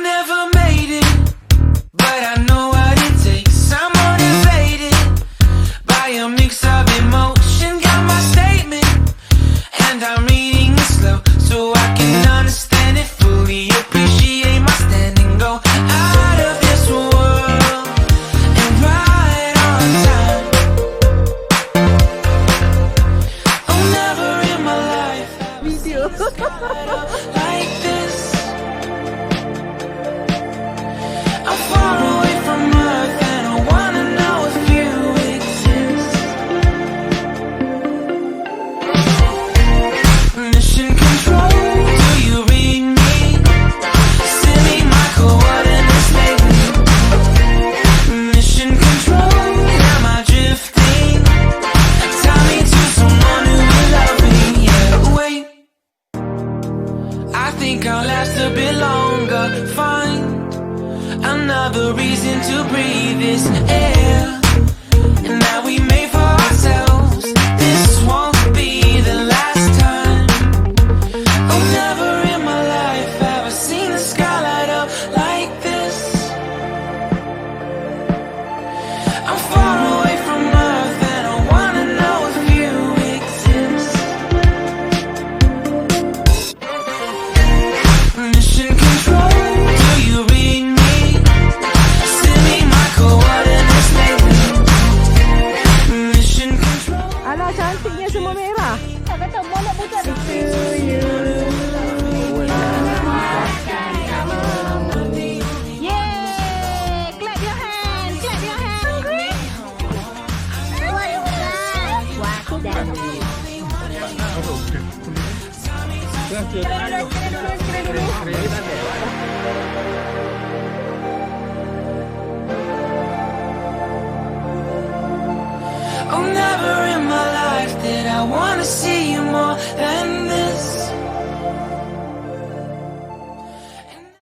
never made it, but I know what it takes. I'm motivated by a mix of emotion. Got my statement, and I'm reading it slow so I can understand it fully. Appreciate my standing, go out of this world and right on time. Oh, never in my life Video. like this. I'm far away from Earth and I wanna know if you exist. Mission control, do you read me? Send me my coordinates lately. Mission control, am I drifting? Tie me to someone who will love me. Yeah, wait, I think I'll last a bit longer. Find another reason to breathe this air, and that we made for ourselves. This won't be the last time. Oh, never in my life have I seen the sky light up like this. I'm far away from Earth and I wanna know if you exist. Mission control, do you read me? Send me my coordinates lately. Mission control. Alah, cantiknya semua merah. Tak kata molek budak ni. Yeay! Clap your hand! Clap your hand! Wah, dah. Kira dulu. Oh, never in my life did I wanna see you more than